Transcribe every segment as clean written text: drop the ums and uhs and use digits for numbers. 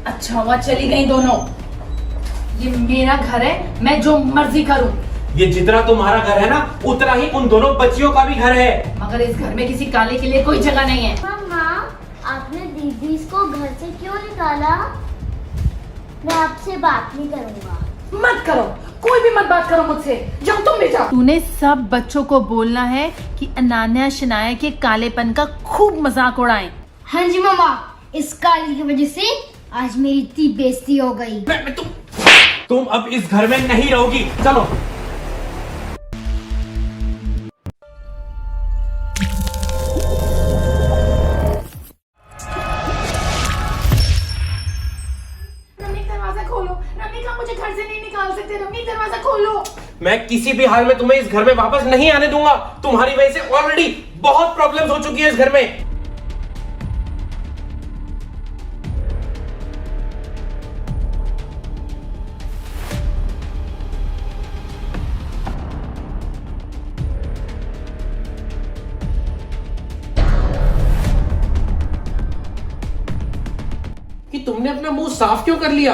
अच्छा हुआ चली गई दोनों। ये मेरा घर है, मैं जो मर्जी करूं। ये जितना तुम्हारा घर है ना, उतना ही उन दोनों बच्चियों का भी घर है। मगर इस घर में किसी काले के लिए कोई जगह नहीं है। मम्मा, आपने दीदी को घर से क्यों निकाला? मैं आपसे बात नहीं करूंगा। मत करो, कोई भी मत बात करो मुझसे। जाओ, तुम भी जाओ। तूने सब बच्चों को बोलना है कि अनान्या शनाया के कालेपन का खूब मजाक उड़ाएं। हाँ जी मम्मा, इस काली की वजह से आज मेरी इतनी बेइज्जती हो गई। तुम अब इस घर में नहीं रहोगी, चलो। दरवाजा खोलो। रमी का मुझे घर से नहीं निकाल सकते। रमी दरवाजा खोलो। मैं किसी भी हाल में तुम्हें इस घर में वापस नहीं आने दूंगा। तुम्हारी वजह से ऑलरेडी बहुत प्रॉब्लम्स हो चुकी है इस घर में। कि तुमने अपना मुंह साफ क्यों कर लिया?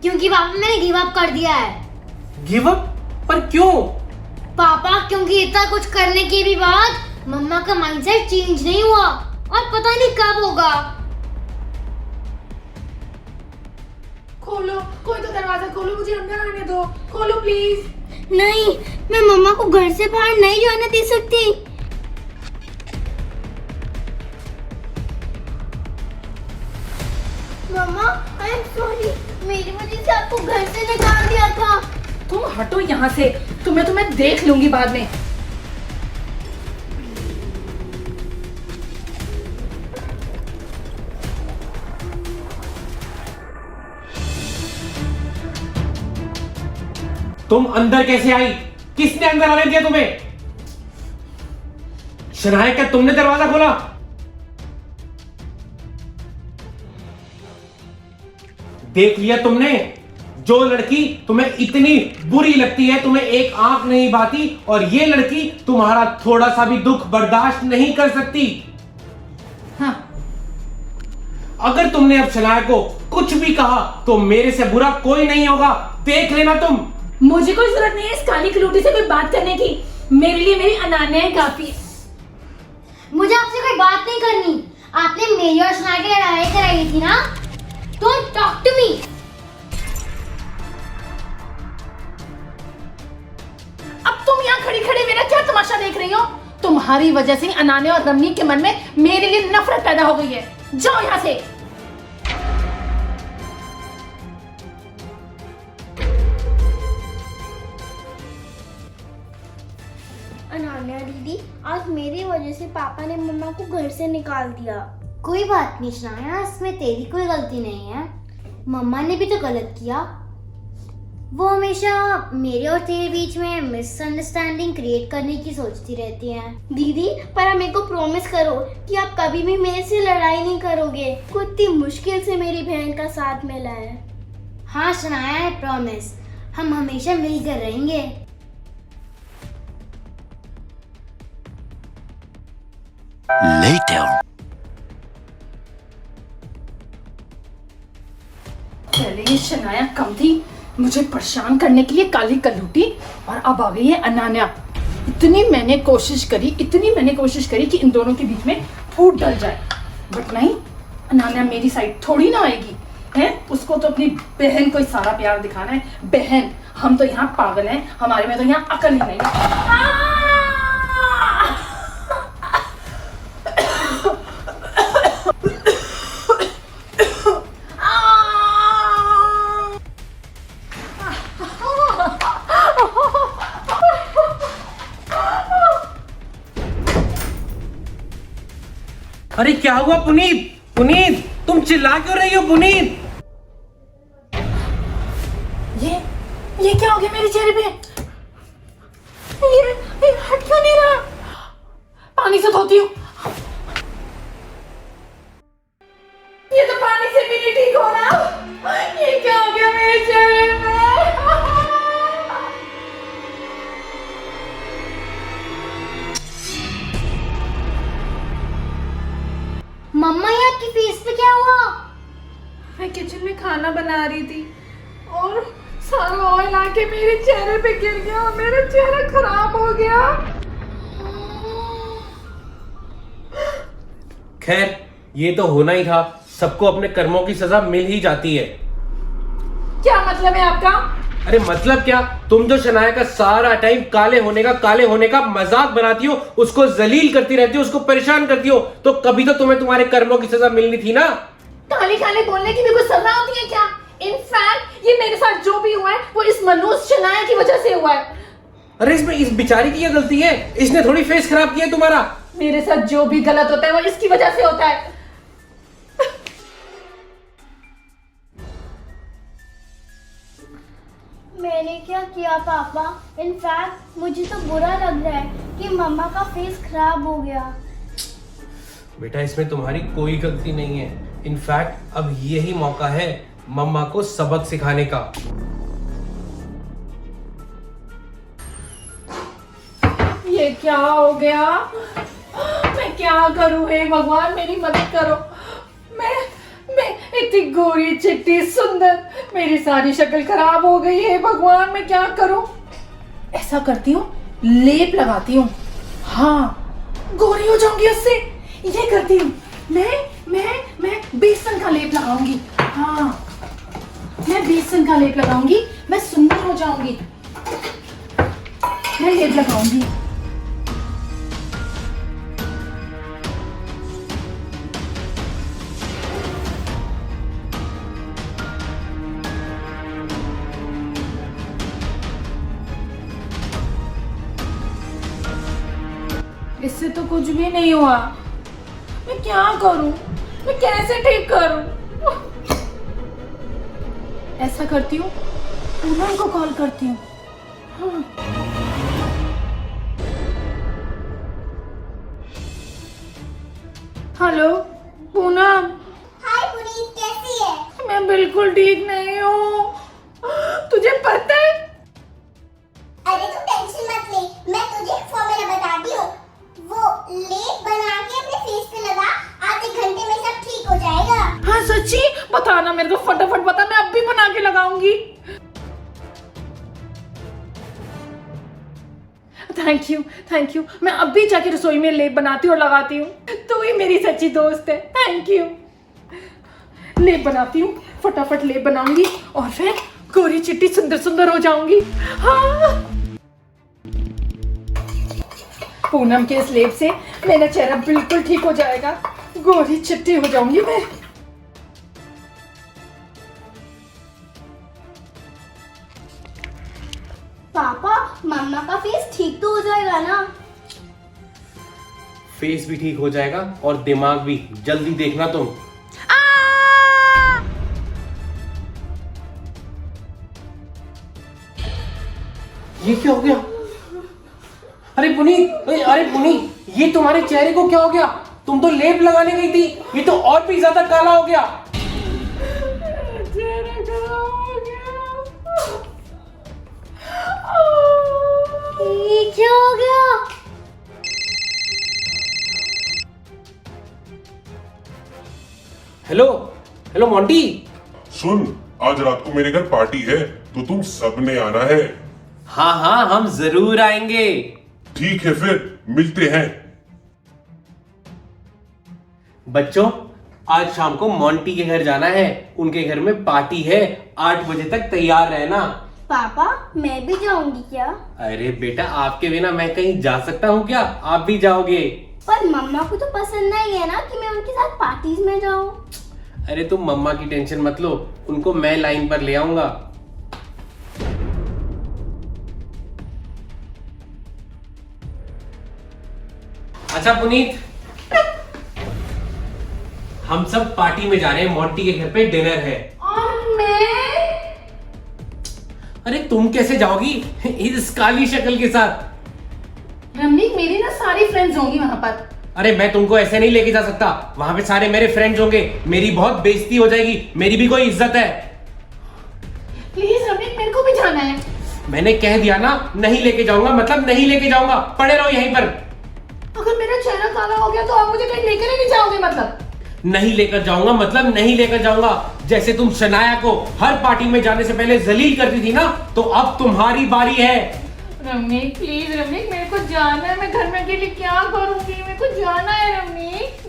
क्योंकि पापा मैंने गिव अप कर दिया है। Give up? पर क्यों? पापा, क्योंकि इतना कुछ करने के भी बाद मम्मा का माइंडसेट चेंज नहीं हुआ और पता नहीं कब होगा। खोलो, कोई तो दरवाजा खोलो, मुझे अंदर आने दो। खोलो प्लीज। नहीं, मैं मम्मा को घर से बाहर नहीं जाने दे सकती। मम्मा, आई एम सॉरी, मेरी वजह से आपको घर से निकाल दिया था। तुम हटो यहाँ से, तुम्हें देख लूंगी बाद में। तुम अंदर कैसे आई? किसने अंदर आने दिया तुम्हें? शनाया, क्या तुमने दरवाजा खोला? देख लिया तुमने? जो लड़की तुम्हें इतनी बुरी लगती है, तुम्हें एक आंख नहीं भाती, और ये लड़की तुम्हारा थोड़ा सा भी दुख बर्दाश्त नहीं कर सकती। हाँ। अगर तुमने अब शनाया को कुछ भी कहा तो मेरे से बुरा कोई नहीं होगा, देख लेना तुम। मुझे कोई जरूरत नहीं है इस काली कलूटी से कोई बात करने की। मेरे लिए मेरी अनान्या ही काफी है। मुझे आपसे कोई बात नहीं करनी। आपने मेरी और शनाया की लड़ाई कराई थी ना? Don't talk to me. अब तुम यहाँ खड़ी खड़ी मेरा क्या तमाशा देख रही हो? तुम्हारी वजह से अनान्या और रमनी के मन में मेरे लिए नफरत पैदा हो गई है। जाओ यहाँ से। अनान्या दीदी, आज मेरी वजह से पापा ने मम्मा को घर से निकाल दिया। कोई बात नहीं शनाया, इसमें तेरी कोई गलती नहीं है। मम्मा ने भी तो गलत किया। वो हमेशा मेरे और तेरे बीच में मिसअंडरस्टैंडिंग क्रिएट करने की सोचती रहती हैं। दीदी, पर आप मेरे को प्रॉमिस करो कि आप कभी भी मेरे से लड़ाई नहीं करोगे। कितनी मुश्किल से मेरी बहन का साथ मिला है। हाँ शनाया, है प्रॉमिस। हम हमेशा मिलकर रहेंगे। Later. पहले ये शनाया कम थी मुझे परेशान करने के लिए काली कलूटी, और अब आ गई है अनान्या। इतनी मैंने कोशिश करी कि इन दोनों के बीच में फूट डल जाए, बट नहीं, अनान्या मेरी साइड थोड़ी ना आएगी है। उसको तो अपनी बहन को ही सारा प्यार दिखाना है। बहन, हम तो यहाँ पागल हैं, हमारे में तो यहाँ अकल ही नहीं है। अरे क्या हुआ पुनीत? पुनीत, तुम चिल्ला क्यों रही हो पुनीत? ये क्या हो गया मेरे चेहरे पे? ये हट क्यों नहीं रहा? पानी से धोती हूँ। ये तो पानी से भी नहीं ठीक हो रहा। ये क्या हो गया मेरे चेहरे पे? मम्मा, ये आपकी फेस पे क्या हुआ? मैं किचन में खाना बना रही थी और सारा ऑयल आके मेरे चेहरे पे गिर गया, मेरा चेहरा खराब हो गया। खैर, ये तो होना ही था। सबको अपने कर्मों की सजा मिल ही जाती है। क्या मतलब है आपका? अरे मतलब क्या, तुम जो शनाया का सारा टाइम काले होने का मजाक बनाती हो, उसको जलील करती रहती हो, उसको परेशान करती हो, तो कभी तो तुम्हें तुम्हारे कर्मों की सजा मिलनी थी ना। काली काली बोलने की भी कोई सजा होती है क्या? इनफैक्ट ये मेरे साथ जो भी हुआ है वो इस मनोज शनाया की वजह से हुआ है। अरे इसमें इस बेचारी की क्या गलती है? इसने थोड़ी फेस खराब किया है तुम्हारा। मेरे साथ जो भी गलत होता है वो इसकी वजह से होता है। मैंने क्या किया पापा? इनफैक्ट मुझे तो बुरा लग रहा है कि मम्मा का फेस खराब हो गया। बेटा, इसमें तुम्हारी कोई गलती नहीं है। इनफैक्ट अब यही मौका है मम्मा को सबक सिखाने का। ये क्या हो गया? मैं क्या करूं? हे भगवान मेरी मदद करो। मैं इतनी गोरी चिट्टी सुंदर, मेरी सारी शक्ल खराब हो गई है। भगवान मैं क्या करूं? ऐसा करती हूँ, लेप लगाती हूँ, हाँ गोरी हो जाऊंगी उससे। ये करती हूँ, मैं बेसन का लेप लगाऊंगी। हाँ मैं बेसन का लेप लगाऊंगी, मैं सुंदर हो जाऊंगी। मैं लेप लगाऊंगी। इससे तो कुछ भी नहीं हुआ। मैं क्या करूं? मैं कैसे ठीक करूं? ऐसा करती हूँ, पूनम को कॉल करती हूँ। हाँ। हेलो पूनम। हाय पुनीत, कैसी है? मैं बिल्कुल ठीक नहीं हूँ, तुझे पता है? अरे तू टेंशन मत ले, मैं तुझे एक फॉर्मूला बताती हूँ। वो लेप बना के अपने फेस पे लगा, आधे घंटे में सब ठीक हो जाएगा। हाँ सच्ची? बताना मेरे को, फटाफट बता, मैं अब भी बना के लगाऊंगी। Thank you. मैं अब भी जाके रसोई में लेप बनाती हूँ और लगाती हूँ। तू ही मेरी सच्ची दोस्त है। Thank you. लेप बनाती हूँ, फटाफट लेप बनाऊंगी और फिर गोरी चिट्टी सुंदर हो जाऊंगी। हाँ पूनम के इस लेप से मेरा चेहरा बिल्कुल ठीक हो जाएगा, गोरी चिट्टी हो जाऊंगी मैं। पापा, मम्मा का फेस ठीक तो हो जाएगा ना? फेस भी ठीक हो जाएगा और दिमाग भी। जल्दी देखना तुम। ये क्या हो गया? अरे पुनीत, ये तुम्हारे चेहरे को क्या हो गया? तुम तो लेप लगाने गई थी, ये तो और भी ज्यादा काला हो गया। चेहरा खराब हो गया। ये क्या हो गया? Hello Monty. सुन, आज रात को मेरे घर पार्टी है, तो तुम सबने आना है। हाँ हम जरूर आएंगे। ठीक है, फिर मिलते हैं। बच्चों, आज शाम को मोंटी के घर जाना है। उनके घर में पार्टी है। 8 बजे तक तैयार रहना। पापा, मैं भी जाऊंगी क्या? अरे बेटा, आपके बिना मैं कहीं जा सकता हूँ क्या? आप भी जाओगे। पर मम्मा को तो पसंद नहीं है ना कि मैं उनके साथ पार्टीज में जाऊं। अरे तुम मम्मा की टेंशन मत लो, उनको मैं लाइन पर ले आऊंगा। अच्छा पुनीत, हम सब पार्टी में जा रहे हैं। मोंटी के घर पे डिनर है। और मैं? अरे तुम कैसे जाओगी इस काली शक्ल के साथ? रमनीक, मेरी ना सारी फ्रेंड्स होंगी वहां पर। अरे मैं तुमको ऐसे नहीं लेके जा सकता। वहां पे सारे मेरे फ्रेंड्स होंगे, मेरी बहुत बेइज्जती हो जाएगी। मेरी भी कोई इज्जत है। प्लीज रमनीक, मेरे को भी जाना है। मैंने कह दिया ना, नहीं लेके जाऊंगा मतलब नहीं लेके जाऊंगा। पड़े रहो यहीं पर। अगर मेरा चेहरा काला हो गया तो आप मुझे कहीं लेकर ही नहीं जाओगे मतलब? नहीं लेकर जाऊंगा मतलब नहीं लेकर जाऊंगा। जैसे तुम शनाया को हर पार्टी में जाने से पहले जलील करती थी ना, तो अब तुम्हारी बारी है। रमनीक प्लीज, रमनीक मेरे को जाना है, मैं घर में अकेले क्या करूंगी, मेरे को जाना है रमनीक।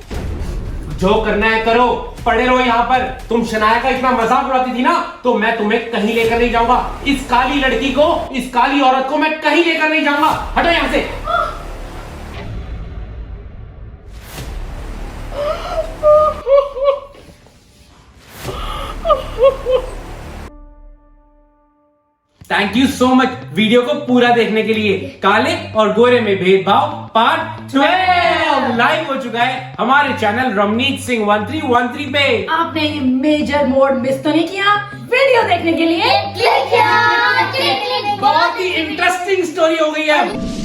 जो करना है करो, पड़े रहो यहाँ पर। तुम शनाया का इतना मजाक उड़ाती थी ना, तो मैं तुम्हें कहीं लेकर नहीं जाऊंगा। इस काली लड़की को, इस काली औरत को मैं कहीं लेकर नहीं जाऊंगा। हटो यहाँ से। Thank you so much video को पूरा देखने के लिए। काले और गोरे में भेदभाव पार्ट 12 लाइव हो चुका है हमारे चैनल रमनीक सिंह 1313 पे। आपने ये मेजर मोड मिस तो नहीं किया? वीडियो देखने के लिए क्लिक किया। बहुत ही इंटरेस्टिंग स्टोरी हो गई है।